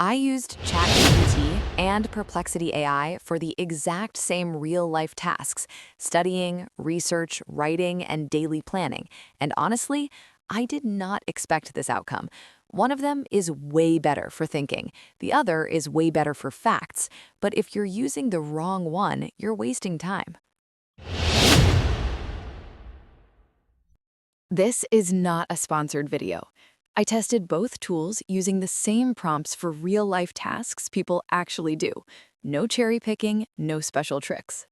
I used ChatGPT and Perplexity AI for the exact same real-life tasks, studying, research, writing, and daily planning. And honestly, I did not expect this outcome. One of them is way better for thinking. The other is way better for facts. But if you're using the wrong one, you're wasting time. This is not a sponsored video. I tested both tools using the same prompts for real-life tasks people actually do. No cherry picking, no special tricks.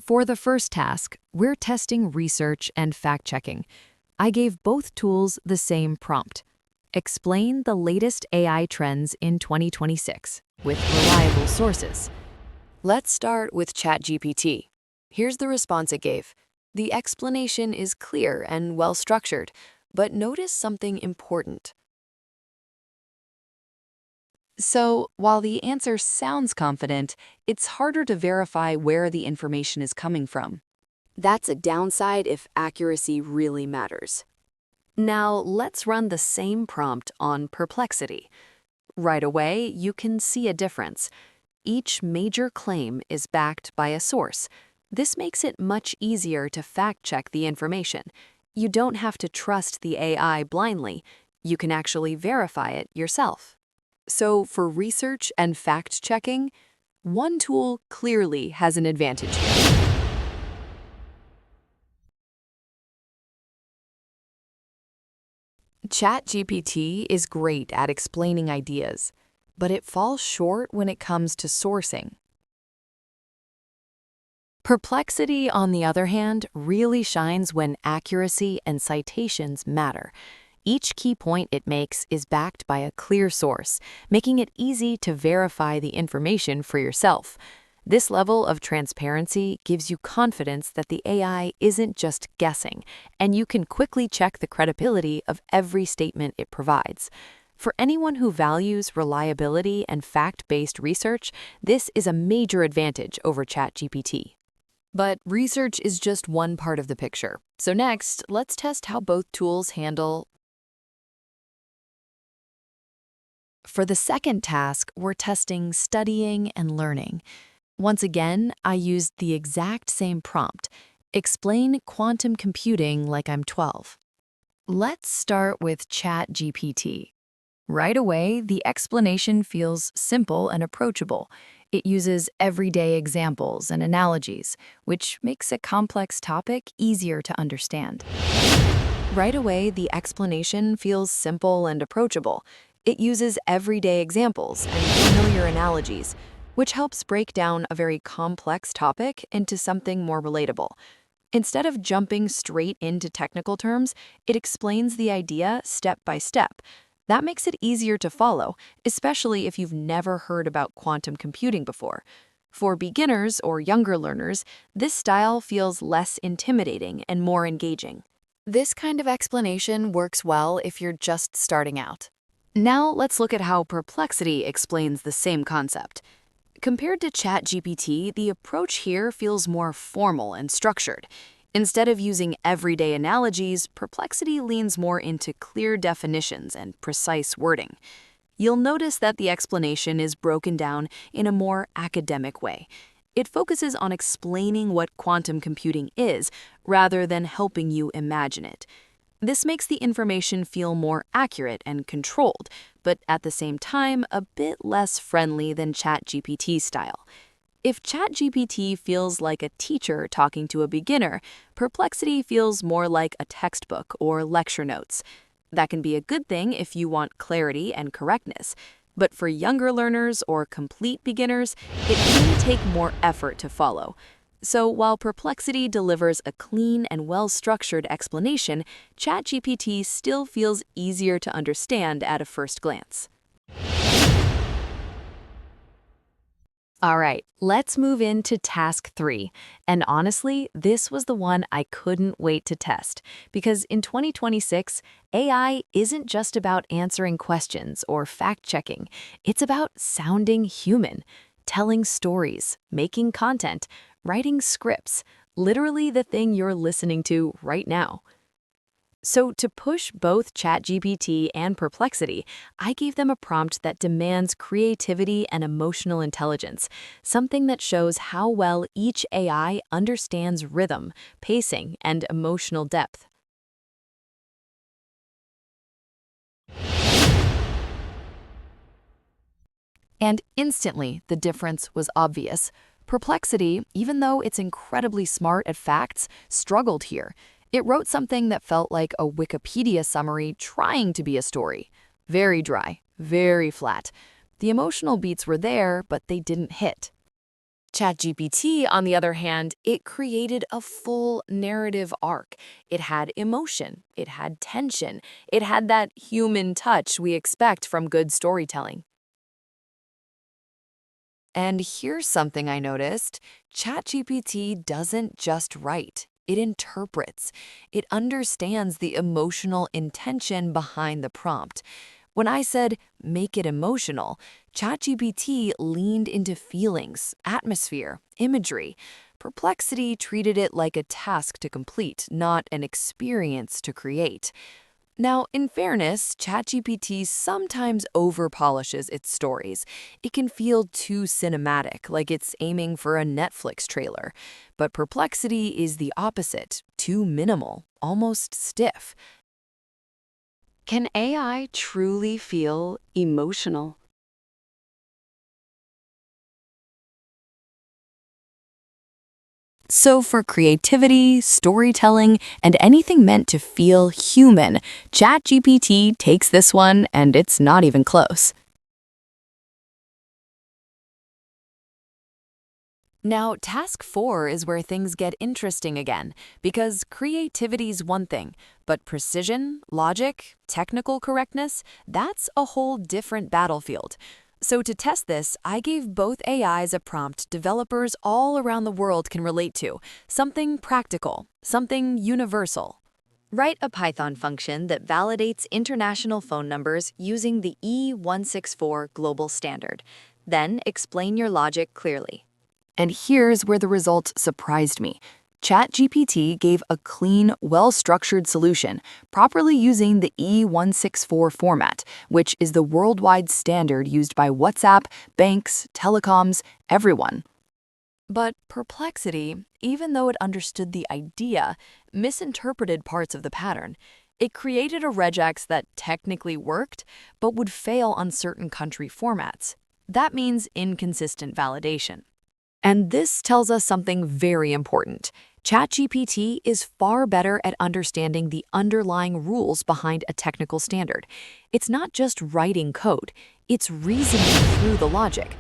For the first task, we're testing research and fact-checking. I gave both tools the same prompt. Explain the latest AI trends in 2026 with reliable sources. Let's start with ChatGPT. Here's the response it gave. The explanation is clear and well-structured, but notice something important. So, while the answer sounds confident, it's harder to verify where the information is coming from. That's a downside if accuracy really matters. Now, let's run the same prompt on Perplexity. Right away, you can see a difference. Each major claim is backed by a source. This makes it much easier to fact-check the information. You don't have to trust the AI blindly. You can actually verify it yourself. So for research and fact-checking, one tool clearly has an advantage here. ChatGPT is great at explaining ideas, but it falls short when it comes to sourcing. Perplexity, on the other hand, really shines when accuracy and citations matter. Each key point it makes is backed by a clear source, making it easy to verify the information for yourself. This level of transparency gives you confidence that the AI isn't just guessing, and you can quickly check the credibility of every statement it provides. For anyone who values reliability and fact-based research, this is a major advantage over ChatGPT. But research is just one part of the picture. So next, let's test how both tools handle. For the second task, we're testing studying and learning. Once again, I used the exact same prompt. Explain quantum computing like I'm 12. Let's start with ChatGPT. Right away, the explanation feels simple and approachable. It uses everyday examples and analogies, which makes a complex topic easier to understand. Right away, the explanation feels simple and approachable. It uses everyday examples and familiar analogies, which helps break down a very complex topic into something more relatable. Instead of jumping straight into technical terms, it explains the idea step by step. That makes it easier to follow, especially if you've never heard about quantum computing before. For beginners or younger learners, this style feels less intimidating and more engaging. This kind of explanation works well if you're just starting out. Now let's look at how Perplexity explains the same concept. Compared to ChatGPT, the approach here feels more formal and structured. Instead of using everyday analogies, Perplexity leans more into clear definitions and precise wording. You'll notice that the explanation is broken down in a more academic way. It focuses on explaining what quantum computing is, rather than helping you imagine it. This makes the information feel more accurate and controlled, but at the same time, a bit less friendly than ChatGPT style. If ChatGPT feels like a teacher talking to a beginner, Perplexity feels more like a textbook or lecture notes. That can be a good thing if you want clarity and correctness, but for younger learners or complete beginners, it may take more effort to follow. So while Perplexity delivers a clean and well-structured explanation, ChatGPT still feels easier to understand at a first glance. All right, let's move into task 3. And honestly, this was the one I couldn't wait to test. Because in 2026, AI isn't just about answering questions or fact-checking. It's about sounding human, telling stories, making content, writing scripts, literally the thing you're listening to right now. So to push both ChatGPT and Perplexity, I gave them a prompt that demands creativity and emotional intelligence, something that shows how well each AI understands rhythm, pacing, and emotional depth. And instantly, the difference was obvious. Perplexity, even though it's incredibly smart at facts, struggled here. It wrote something that felt like a Wikipedia summary trying to be a story. Very dry, very flat. The emotional beats were there, but they didn't hit. ChatGPT, on the other hand, it created a full narrative arc. It had emotion, it had tension, it had that human touch we expect from good storytelling. And here's something I noticed. ChatGPT doesn't just write, it interprets. It understands the emotional intention behind the prompt. When I said, make it emotional, ChatGPT leaned into feelings, atmosphere, imagery. Perplexity treated it like a task to complete, not an experience to create. Now, in fairness, ChatGPT sometimes overpolishes its stories. It can feel too cinematic, like it's aiming for a Netflix trailer. But Perplexity is the opposite, too minimal, almost stiff. Can AI truly feel emotional? So, for creativity, storytelling, and anything meant to feel human, ChatGPT takes this one, and it's not even close. Now, task 4 is where things get interesting again, because creativity's one thing, but precision, logic, technical correctness, that's a whole different battlefield. So to test this, I gave both AIs a prompt developers all around the world can relate to, something practical, something universal. Write a Python function that validates international phone numbers using the E164 global standard. Then explain your logic clearly. And here's where the results surprised me. ChatGPT gave a clean, well-structured solution, properly using the E164 format, which is the worldwide standard used by WhatsApp, banks, telecoms, everyone. But Perplexity, even though it understood the idea, misinterpreted parts of the pattern. It created a regex that technically worked, but would fail on certain country formats. That means inconsistent validation. And this tells us something very important. ChatGPT is far better at understanding the underlying rules behind a technical standard. It's not just writing code, it's reasoning through the logic.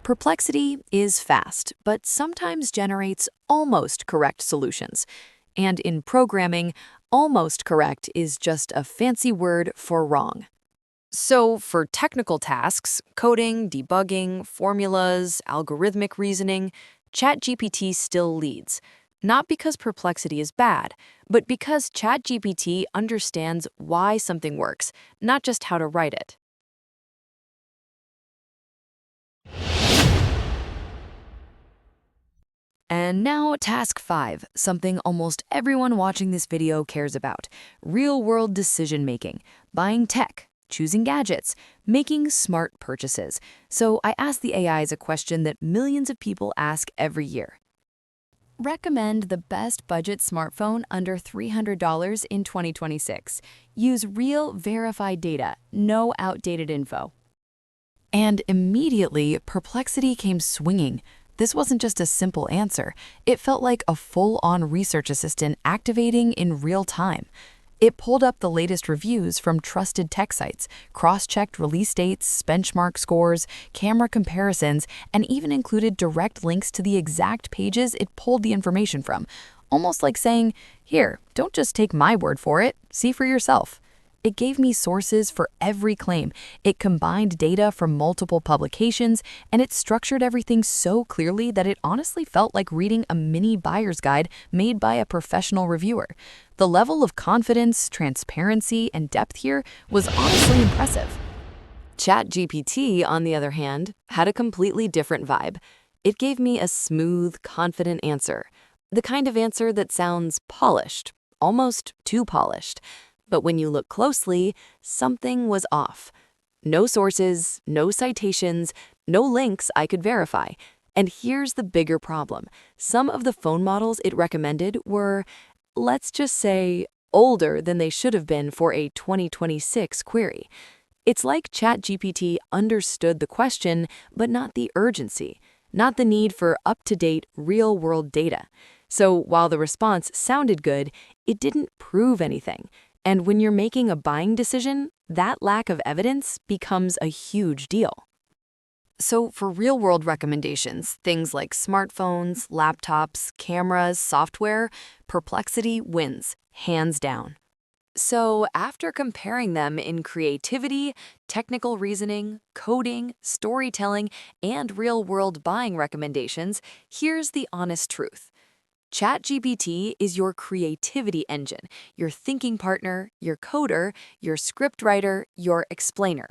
Perplexity is fast, but sometimes generates almost correct solutions. And in programming, almost correct is just a fancy word for wrong. So, for technical tasks, coding, debugging, formulas, algorithmic reasoning, ChatGPT still leads. Not because Perplexity is bad, but because ChatGPT understands why something works, not just how to write it. And now, task 5, something almost everyone watching this video cares about: real-world decision-making, buying tech, choosing gadgets, making smart purchases. So I asked the AIs a question that millions of people ask every year. Recommend the best budget smartphone under $300 in 2026. Use real, verified data, no outdated info. And immediately, Perplexity came swinging. This wasn't just a simple answer. It felt like a full-on research assistant activating in real time. It pulled up the latest reviews from trusted tech sites, cross-checked release dates, benchmark scores, camera comparisons, and even included direct links to the exact pages it pulled the information from. Almost like saying, here, don't just take my word for it, see for yourself. It gave me sources for every claim. It combined data from multiple publications, and it structured everything so clearly that it honestly felt like reading a mini buyer's guide made by a professional reviewer. The level of confidence, transparency, and depth here was honestly impressive. ChatGPT, on the other hand, had a completely different vibe. It gave me a smooth, confident answer. The kind of answer that sounds polished, almost too polished. But when you look closely, something was off. No sources, no citations, no links I could verify. And here's the bigger problem. Some of the phone models it recommended were, let's just say, older than they should have been for a 2026 query. It's like ChatGPT understood the question, but not the urgency, not the need for up-to-date, real-world data. So while the response sounded good, it didn't prove anything. And when you're making a buying decision, that lack of evidence becomes a huge deal. So for real-world recommendations, things like smartphones, laptops, cameras, software, Perplexity wins, hands down. So after comparing them in creativity, technical reasoning, coding, storytelling, and real-world buying recommendations, here's the honest truth. ChatGPT is your creativity engine, your thinking partner, your coder, your scriptwriter, your explainer.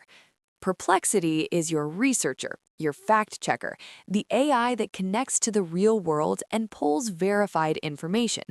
Perplexity is your researcher, your fact checker, the AI that connects to the real world and pulls verified information.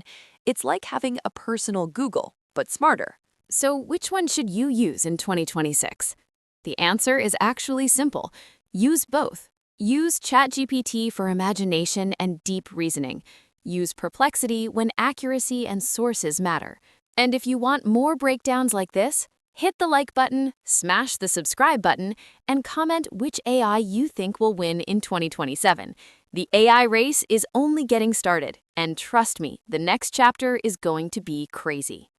It's like having a personal Google, but smarter. So which one should you use in 2026? The answer is actually simple. Use both. Use ChatGPT for imagination and deep reasoning. Use Perplexity when accuracy and sources matter. And if you want more breakdowns like this, hit the like button, smash the subscribe button, and comment which AI you think will win in 2027. The AI race is only getting started, and trust me, the next chapter is going to be crazy.